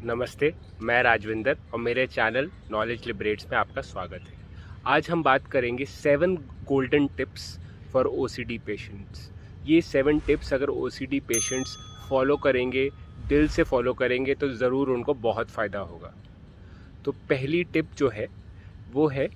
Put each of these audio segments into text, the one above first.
नमस्ते, मैं राजविंदर और मेरे चैनल नॉलेज लिबरेट्स में आपका स्वागत है। आज हम बात करेंगे 7 golden tips for OCD patients. ये 7 टिप्स अगर ओसीडी पेशेंट्स फॉलो करेंगे, दिल से फॉलो करेंगे तो ज़रूर उनको बहुत फ़ायदा होगा। तो पहली टिप जो है वो है,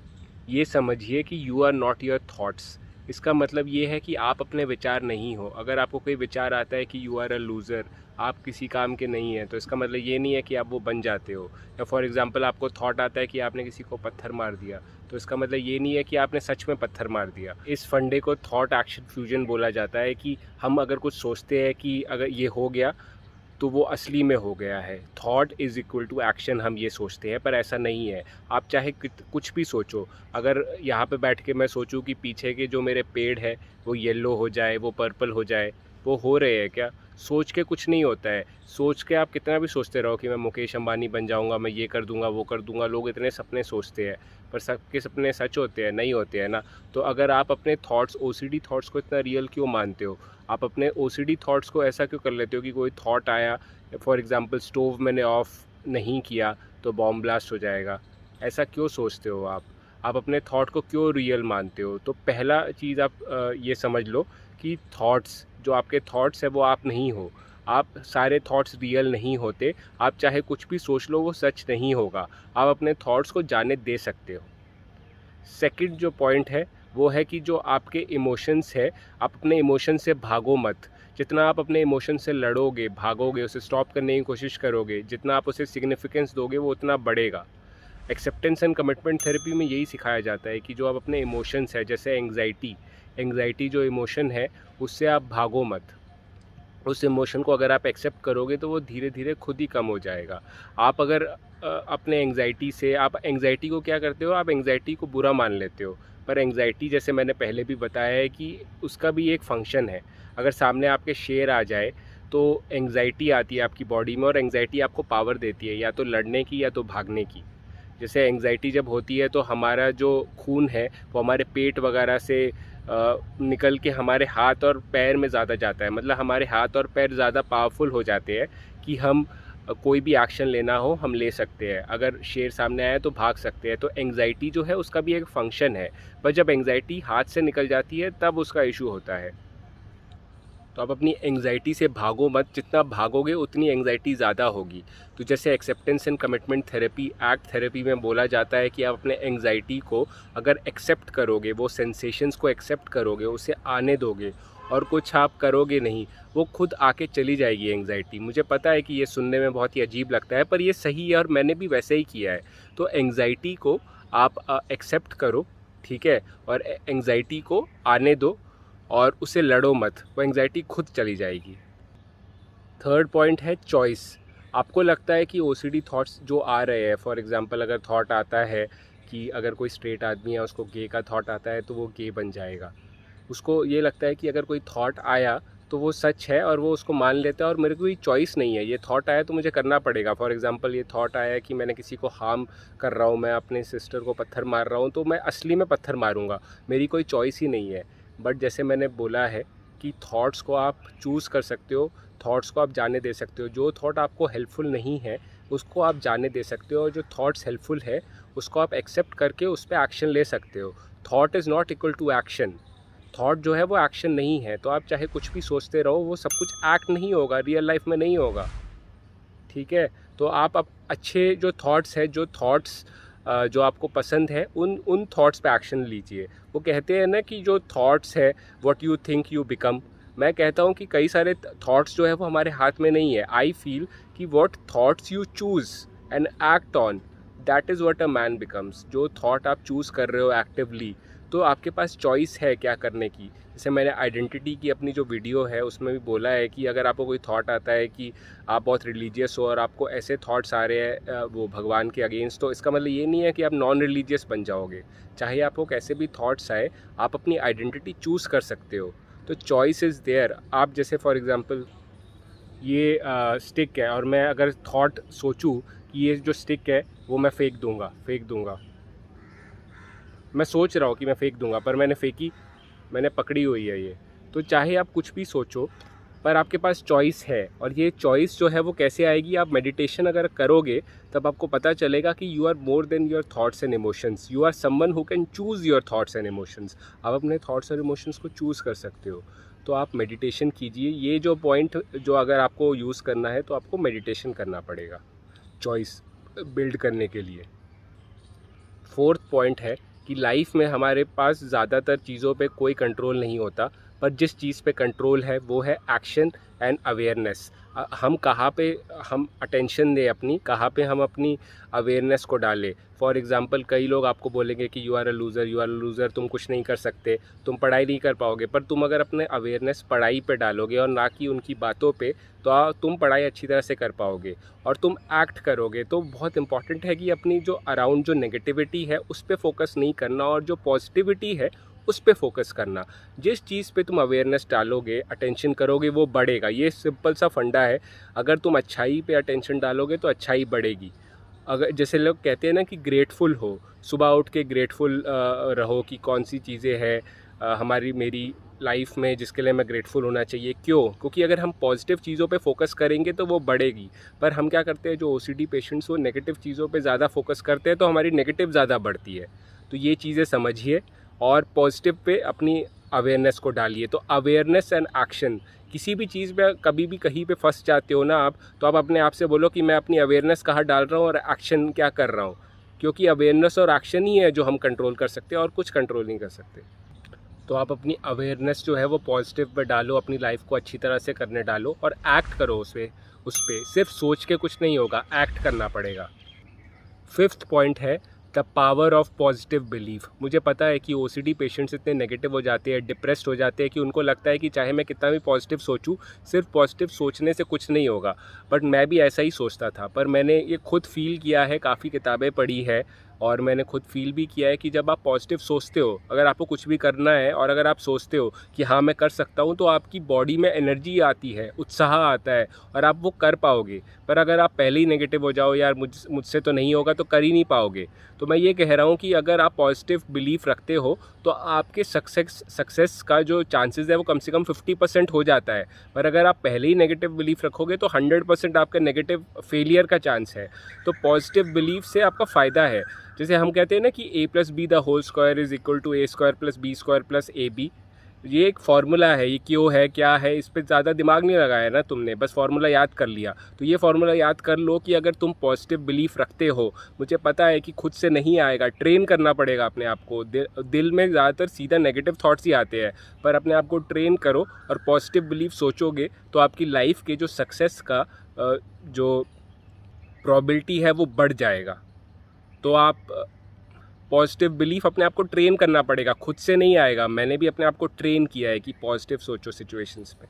ये समझिए कि you are not your thoughts. इसका मतलब ये है कि आप अपने विचार नहीं हो। अगर आपको कोई विचार आता है कि यू आर अ लूज़र, आप किसी काम के नहीं हैं, तो इसका मतलब ये नहीं है कि आप वो बन जाते हो। या फॉर एग्ज़ाम्पल आपको थॉट आता है कि आपने किसी को पत्थर मार दिया, तो इसका मतलब ये नहीं है कि आपने सच में पत्थर मार दिया। इस फंडे को थॉट एक्शन फ्यूजन बोला जाता है कि हम अगर कुछ सोचते हैं कि अगर ये हो गया तो वो असली में हो गया है। Thought is equal to action, हम ये सोचते हैं, पर ऐसा नहीं है। आप चाहे कुछ भी सोचो। अगर यहाँ पे बैठ के मैं सोचूं कि पीछे के जो मेरे पेड़ है वो येलो हो जाए, वो पर्पल हो जाए, वो हो रहे हैं क्या? सोच के कुछ नहीं होता है। सोच के आप कितना भी सोचते रहो कि मैं मुकेश अंबानी बन जाऊंगा, मैं ये कर दूंगा, वो कर दूंगा, लोग इतने सपने सोचते हैं, पर सबके सपने सच होते हैं? नहीं होते हैं ना। तो अगर आप अपने थॉट्स, ओसीडी थॉट्स को इतना रियल क्यों मानते हो? आप अपने ओसीडी थॉट्स को ऐसा क्यों कर लेते हो कि कोई थॉट आया, फॉर एग्ज़ाम्पल स्टोव मैंने ऑफ़ नहीं किया तो बॉम्ब ब्लास्ट हो जाएगा? ऐसा क्यों सोचते हो आप? आप अपने थॉट को क्यों रियल मानते हो? तो पहला चीज़ आप ये समझ लो कि थॉट्स, जो आपके थॉट्स है वो आप नहीं हो। आप सारे थॉट्स रियल नहीं होते। आप चाहे कुछ भी सोच लो, वो सच नहीं होगा। आप अपने थॉट्स को जाने दे सकते हो। सेकंड जो पॉइंट है वो है कि जो आपके इमोशंस है, आप अपने इमोशन से भागो मत। जितना आप अपने इमोशन से लड़ोगे, भागोगे, उसे स्टॉप करने की कोशिश करोगे, जितना आप उसे सिग्निफिकेंस दोगे वो उतना बढ़ेगा। एक्सेप्टेंस एंड कमिटमेंट थेरेपी में यही सिखाया जाता है कि जो आप अपने इमोशंस है, जैसे एंग्जाइटी, एंग्जाइटी जो इमोशन है उससे आप भागो मत। उस इमोशन को अगर आप एक्सेप्ट करोगे तो वो धीरे धीरे खुद ही कम हो जाएगा। आप अगर अपने एंग्जाइटी से, आप एंग्जाइटी को क्या करते हो, आप एंग्जाइटी को बुरा मान लेते हो। पर एंग्जाइटी, जैसे मैंने पहले भी बताया है कि उसका भी एक फंक्शन है। अगर सामने आपके शेर आ जाए तो एंग्जाइटी आती है आपकी बॉडी में, और एंग्जाइटी आपको पावर देती है या तो लड़ने की या तो भागने की। जैसे एंग्जाइटी जब होती है तो हमारा जो खून है वो हमारे पेट वगैरह से निकल के हमारे हाथ और पैर में ज़्यादा जाता है। मतलब हमारे हाथ और पैर ज़्यादा पावरफुल हो जाते हैं कि हम कोई भी एक्शन लेना हो हम ले सकते हैं। अगर शेर सामने आया तो भाग सकते हैं। तो एंग्जाइटी जो है उसका भी एक फंक्शन है, पर जब एंग्जाइटी हाथ से निकल जाती है तब उसका इशू होता है। तो आप अपनी एंग्जाइटी से भागो मत। जितना भागोगे उतनी एंग्जाइटी ज़्यादा होगी। तो जैसे acceptance and commitment therapy, act therapy में बोला जाता है कि आप अपने एंग्जाइटी को अगर एक्सेप्ट करोगे, वो सेंसेशंस को एक्सेप्ट करोगे, उसे आने दोगे और कुछ आप करोगे नहीं, वो खुद आके चली जाएगी एंग्जाइटी। मुझे पता है कि ये सुनने में बहुत ही अजीब लगता है, पर ये सही है और मैंने भी वैसे ही किया है। तो एंग्जाइटी को आप एक्सेप्ट करो, ठीक है, और एंग्जाइटी को आने दो और उसे लड़ो मत, वो एंग्जाइटी खुद चली जाएगी। थर्ड पॉइंट है चॉइस। आपको लगता है कि ओसीडी थॉट्स जो आ रहे हैं, फॉर एग्जांपल अगर थॉट आता है कि अगर कोई स्ट्रेट आदमी है उसको गे का थॉट आता है तो वो गे बन जाएगा। उसको ये लगता है कि अगर कोई थॉट आया तो वो सच है और वो उसको मान लेता है और मेरे को कोई चॉइस नहीं है, ये थॉट आया तो मुझे करना पड़ेगा। फॉर एग्जांपल ये थॉट आया कि मैंने किसी को हार्म कर रहा हूँ, मैं अपने सिस्टर को पत्थर मार रहा हूँ, तो मैं असली में पत्थर मारूंगा, मेरी कोई चॉइस ही नहीं है। बट जैसे मैंने बोला है कि थॉट्स को आप चूज़ कर सकते हो, थॉट्स को आप जाने दे सकते हो। जो थॉट आपको हेल्पफुल नहीं है उसको आप जाने दे सकते हो, और जो थॉट्स हेल्पफुल है उसको आप एक्सेप्ट करके उस पर एक्शन ले सकते हो। Thought is not equal to action. Thought जो है वो एक्शन नहीं है। तो आप चाहे कुछ भी सोचते रहो, वो सब कुछ एक्ट नहीं होगा, रियल लाइफ में नहीं होगा, ठीक है। तो आप अच्छे जो थॉट्स है, जो थॉट्स जो आपको पसंद है, उन थॉट्स पे एक्शन लीजिए। वो कहते हैं ना कि जो थॉट्स है, what you think you become. मैं कहता हूँ कि कई सारे थॉट्स जो है वो हमारे हाथ में नहीं है। आई फील कि what thoughts you choose and act on, that is what a man becomes. जो थॉट आप चूज़ कर रहे हो एक्टिवली, तो आपके पास चॉइस है क्या करने की। जैसे मैंने आइडेंटिटी की अपनी जो वीडियो है उसमें भी बोला है कि अगर आपको कोई थॉट आता है कि आप बहुत रिलीजियस हो और आपको ऐसे थॉट्स आ रहे हैं वो भगवान के अगेंस्ट, तो इसका मतलब ये नहीं है कि आप नॉन रिलीजियस बन जाओगे। चाहे आपको कैसे भी थॉट्स आए, आप अपनी आइडेंटिटी चूज़ कर सकते हो। तो चॉइस इज़ देयर। आप जैसे फॉर एग्ज़ाम्पल ये स्टिक है और मैं अगर थॉट सोचूं कि ये जो स्टिक है वो मैं फेंक दूंगा, मैं सोच रहा हूँ कि मैं फेंक दूंगा, पर मैंने फेंकी, मैंने पकड़ी हुई है ये। तो चाहे आप कुछ भी सोचो, पर आपके पास चॉइस है। और ये चॉइस जो है वो कैसे आएगी, आप मेडिटेशन अगर करोगे तब आपको पता चलेगा कि you are more than your thoughts and emotions, you are someone who can choose your thoughts and emotions. आप अपने थॉट्स और इमोशंस को चूज़ कर सकते हो। तो आप मेडिटेशन कीजिए। ये जो पॉइंट जो अगर आपको यूज़ करना है तो आपको मेडिटेशन करना पड़ेगा चॉइस बिल्ड करने के लिए। फोर्थ पॉइंट है कि लाइफ में हमारे पास ज़्यादातर चीज़ों पे कोई कंट्रोल नहीं होता, पर जिस चीज़ पे कंट्रोल है वो है एक्शन एंड अवेयरनेस। हम कहाँ पे हम अटेंशन दें अपनी, कहाँ पे हम अपनी अवेयरनेस को डालें। फॉर एग्ज़ाम्पल कई लोग आपको बोलेंगे कि यू आर अ लूज़र, तुम कुछ नहीं कर सकते, तुम पढ़ाई नहीं कर पाओगे। पर तुम अगर अपने अवेयरनेस पढ़ाई पे डालोगे और ना कि उनकी बातों पे, तो तुम पढ़ाई अच्छी तरह से कर पाओगे और तुम एक्ट करोगे। तो बहुत इंपॉर्टेंट है कि अपनी जो अराउंड जो नेगेटिविटी है उस पर फोकस नहीं करना और जो पॉजिटिविटी है उस पे फोकस करना। जिस चीज़ पे तुम अवेयरनेस डालोगे, अटेंशन करोगे, वो बढ़ेगा। ये सिंपल सा फंडा है। अगर तुम अच्छाई पे अटेंशन डालोगे तो अच्छाई बढ़ेगी। अगर जैसे लोग कहते हैं ना कि ग्रेटफुल हो, सुबह उठ के ग्रेटफुल रहो कि कौन सी चीज़ें हैं हमारी मेरी लाइफ में जिसके लिए मैं ग्रेटफुल होना चाहिए। क्यों? क्योंकि अगर हम पॉजिटिव चीज़ों पे फोकस करेंगे तो वो बढ़ेगी। पर हम क्या करते हैं, जो ओसीडी पेशेंट्स वो नेगेटिव चीज़ों पे ज़्यादा फोकस करते हैं तो हमारी नेगेटिव ज़्यादा बढ़ती है। तो ये चीज़ें समझिए और पॉजिटिव पे अपनी अवेयरनेस को डालिए। तो अवेयरनेस एंड एक्शन, किसी भी चीज़ में कभी भी कहीं पे फंस जाते हो ना आप, तो आप अपने आप से बोलो कि मैं अपनी अवेयरनेस कहाँ डाल रहा हूँ और एक्शन क्या कर रहा हूँ। क्योंकि अवेयरनेस और एक्शन ही है जो हम कंट्रोल कर सकते हैं और कुछ कंट्रोल नहीं कर सकते। तो आप अपनी अवेयरनेस जो है वो पॉजिटिव पे डालो, अपनी लाइफ को अच्छी तरह से करने डालो और एक्ट करो उस पर। सिर्फ सोच के कुछ नहीं होगा, एक्ट करना पड़ेगा। फिफ्थ पॉइंट है the power of positive belief. मुझे पता है कि ओसीडी पेशेंट्स इतने नेगेटिव हो जाते हैं, डिप्रेस्ड हो जाते हैं कि उनको लगता है कि चाहे मैं कितना भी पॉजिटिव सोचूं, सिर्फ पॉजिटिव सोचने से कुछ नहीं होगा। बट मैं भी ऐसा ही सोचता था, पर मैंने ये खुद फील किया है, काफ़ी किताबें पढ़ी है और मैंने खुद फील भी किया है कि जब आप पॉजिटिव सोचते हो, अगर आपको कुछ भी करना है और अगर आप सोचते हो कि हाँ मैं कर सकता हूँ, तो आपकी बॉडी में एनर्जी आती है, उत्साह आता है और आप वो कर पाओगे। पर अगर आप पहले ही नेगेटिव हो जाओ, यार मुझसे तो नहीं होगा, तो कर ही नहीं पाओगे। तो मैं ये कह रहा हूँ कि अगर आप पॉजिटिव बिलीफ रखते हो तो आपके सक्सेस का जो चांसेस है वो कम से कम 50% हो जाता है। पर अगर आप पहले ही नेगेटिव बिलीफ रखोगे तो 100% आपका नेगेटिव फेलियर का चांस है। तो पॉजिटिव बिलीफ से आपका फ़ायदा है। जैसे हम कहते हैं ना कि a+b² = a²+b² + ab। ये एक फार्मूला है, ये क्यों है, क्या है, इस पर ज़्यादा दिमाग नहीं लगाया ना तुमने, बस फार्मूला याद कर लिया। तो ये फार्मूला याद कर लो कि अगर तुम पॉजिटिव बिलीफ रखते हो, मुझे पता है कि खुद से नहीं आएगा, ट्रेन करना पड़ेगा अपने आप को। दिल में ज़्यादातर सीधा नेगेटिव थॉट्स ही आते हैं, पर अपने आप को ट्रेन करो और पॉजिटिव बिलीफ सोचोगे तो आपकी लाइफ के जो सक्सेस का जो प्रोबेबिलिटी है वो बढ़ जाएगा। तो आप पॉजिटिव बिलीफ अपने आप को ट्रेन करना पड़ेगा, खुद से नहीं आएगा। मैंने भी अपने आप को ट्रेन किया है कि पॉजिटिव सोचो सिचुएशंस में।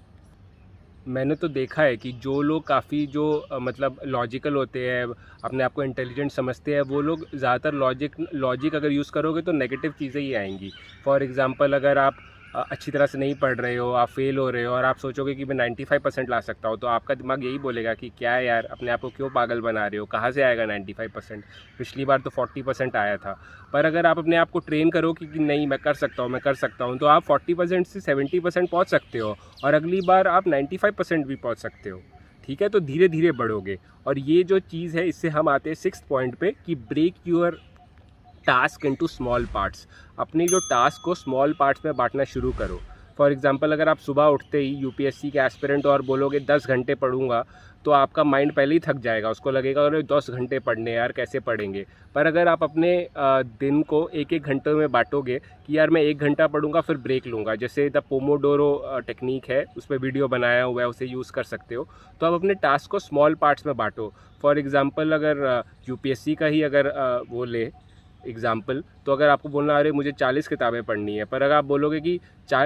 मैंने तो देखा है कि जो लोग काफ़ी मतलब लॉजिकल होते हैं, अपने आप को इंटेलिजेंट समझते हैं, वो लोग ज़्यादातर लॉजिक अगर यूज़ करोगे तो नेगेटिव चीज़ें ही आएंगी। फॉर एग्ज़ाम्पल अगर आप अच्छी तरह से नहीं पढ़ रहे हो, आप फेल हो रहे हो और आप सोचोगे कि मैं 95% ला सकता हूँ, तो आपका दिमाग यही बोलेगा कि क्या है यार, अपने आप को क्यों पागल बना रहे हो, कहाँ से आएगा 95%, पिछली बार तो 40% आया था। पर अगर आप अपने आप को ट्रेन करो कि नहीं मैं कर सकता हूँ, तो आप 40% से 70% पहुँच सकते हो और अगली बार आप 95% भी पहुँच सकते हो। ठीक है, तो धीरे धीरे बढ़ोगे। और ये जो चीज़ है, इससे हम आते हैं 6th पॉइंट पे कि break your task into small parts. अपनी जो टास्क को स्मॉल पार्ट्स में बांटना शुरू करो। फॉर एग्जांपल अगर आप सुबह उठते ही यूपीएससी के एस्पिरेंट और बोलोगे 10 घंटे पढ़ूंगा, तो आपका माइंड पहले ही थक जाएगा, उसको लगेगा अरे 10 घंटे पढ़ने यार कैसे पढ़ेंगे। पर अगर आप अपने दिन को एक घंटे में बांटोगे कि यार मैं 1 घंटा पढ़ूंगा फिर ब्रेक लूँगा, जैसे द पोमोडोरो टेक्निक है, उस पर वीडियो बनाया हुआ है, उसे यूज़ कर सकते हो। तो आप अपने टास्क को स्मॉल पार्ट्स में बांटो। फॉर एग्ज़ाम्पल अगर यूपीएससी का ही अगर वो ले एग्ज़ाम्पल, तो अगर आपको बोलना अरे मुझे 40 किताबें पढ़नी है, पर अगर आप बोलोगे कि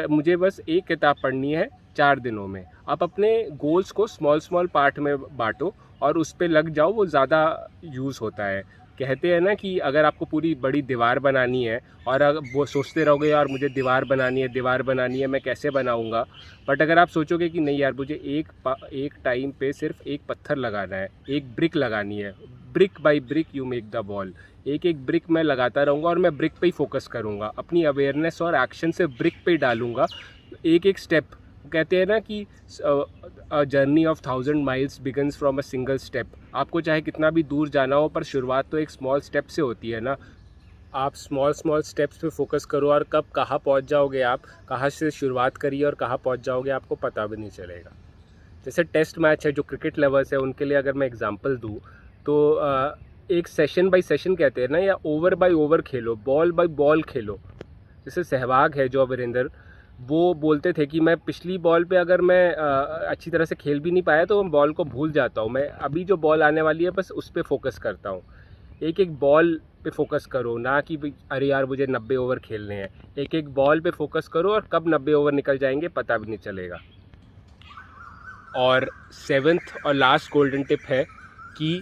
मुझे बस 1 किताब पढ़नी है 4 दिनों में, आप अपने गोल्स को स्मॉल पार्ट में बांटो और उस पर लग जाओ, वो ज़्यादा यूज़ होता है। कहते हैं ना कि अगर आपको पूरी बड़ी दीवार बनानी है और अगर वो सोचते रहोगे यार मुझे दीवार बनानी है, मैं कैसे बनाऊंगा, बट अगर आप सोचोगे कि नहीं यार मुझे एक टाइम पे सिर्फ एक पत्थर लगाना है, एक ब्रिक लगानी है, brick by brick you make the wall. एक ब्रिक मैं लगाता रहूँगा और मैं ब्रिक पे ही फोकस करूँगा, अपनी अवेयरनेस और एक्शन से ब्रिक पे ही डालूँगा, एक स्टेप वो कहते हैं ना कि journey of 1000 miles begins from a single step. आपको चाहे कितना भी दूर जाना हो, पर शुरुआत तो एक स्मॉल स्टेप से होती है ना। आप स्मॉल स्टेप्स पे फोकस करो और कब कहाँ पहुँच जाओगे, आप कहाँ से शुरुआत करिए और कहाँ पहुँच जाओगे आपको पता भी नहीं चलेगा। जैसे टेस्ट मैच है जो क्रिकेट लवर्स है उनके लिए अगर मैं एग्जांपल दूँ तो एक सेशन बाय सेशन कहते हैं ना, या over by over Khelo, ball by ball खेलो। जैसे सहवाग है जो वीरेंद्र, वो बोलते थे कि मैं पिछली बॉल पे अगर मैं अच्छी तरह से खेल भी नहीं पाया तो मैं बॉल को भूल जाता हूँ, मैं अभी जो बॉल आने वाली है बस उस पर फोकस करता हूँ। एक एक बॉल पे फोकस करो, ना कि अरे यार मुझे 90 ओवर खेलने हैं। एक एक बॉल पे फोकस करो और कब 90 ओवर निकल जाएंगे पता भी नहीं चलेगा। और 7th और लास्ट गोल्डन टिप है कि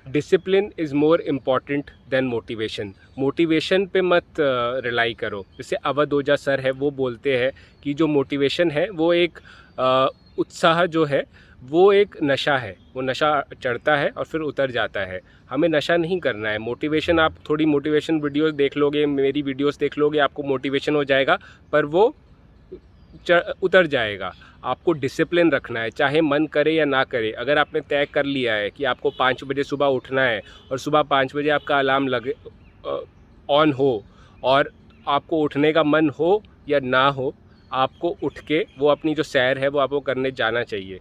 discipline is more important than motivation. Motivation पे मत रिलाई करो। जैसे अवध ओझा सर है, वो बोलते हैं कि जो मोटिवेशन है वो एक उत्साह जो है वो एक नशा है, वो नशा चढ़ता है और फिर उतर जाता है। हमें नशा नहीं करना है। मोटिवेशन, आप थोड़ी मोटिवेशन वीडियोस देख लोगे, मेरी वीडियोस देख लोगे, आपको मोटिवेशन हो जाएगा, पर वो उतर जाएगा। आपको डिसिप्लिन रखना है, चाहे मन करे या ना करे। अगर आपने तय कर लिया है कि आपको 5 बजे सुबह उठना है और सुबह 5 बजे आपका अलार्म लगे ऑन हो और आपको उठने का मन हो या ना हो, आपको उठ के वो अपनी जो सैर है वो आपको करने जाना चाहिए।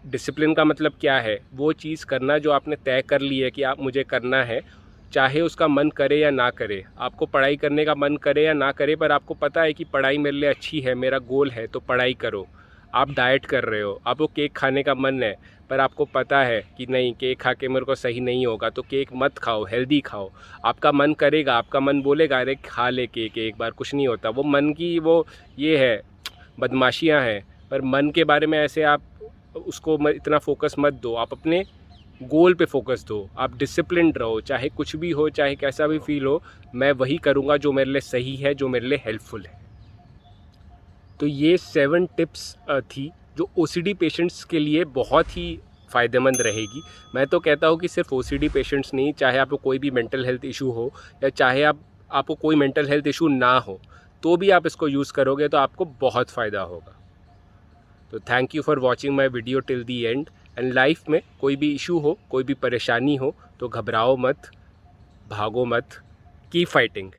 डिसिप्लिन का मतलब क्या है? वो चीज़ करना जो आपने तय कर ली है कि आप मुझे करना है, चाहे उसका मन करे या ना करे। आपको पढ़ाई करने का मन करे या ना करे, पर आपको पता है कि पढ़ाई मेरे लिए अच्छी है, मेरा गोल है, तो पढ़ाई करो। आप डाइट कर रहे हो, आपको केक खाने का मन है, पर आपको पता है कि नहीं, केक खा के मेरे को सही नहीं होगा, तो केक मत खाओ, हेल्दी खाओ। आपका मन करेगा, आपका मन बोलेगा अरे खा ले केक एक बार, कुछ नहीं होता। वो मन की वो ये है, बदमाशियाँ हैं। पर मन के बारे में ऐसे आप उसको इतना फोकस मत दो। आप अपने गोल पे फोकस दो। आप डिसिप्लिन्ड रहो, चाहे कुछ भी हो, चाहे कैसा भी फील हो, मैं वही करूँगा जो मेरे लिए सही है, जो मेरे लिए हेल्पफुल है। तो ये 7 टिप्स थी जो ओसीडी पेशेंट्स के लिए बहुत ही फ़ायदेमंद रहेगी। मैं तो कहता हूँ कि सिर्फ ओसीडी पेशेंट्स नहीं, चाहे आपको कोई भी मेंटल हेल्थ इशू हो या चाहे आपको कोई मेंटल हेल्थ इशू ना हो, तो भी आप इसको यूज़ करोगे तो आपको बहुत फ़ायदा होगा। तो thank you for watching my video till the and. And life में कोई भी इशू हो, कोई भी परेशानी हो, तो घबराओ मत, भागो मत, कीप फाइटिंग।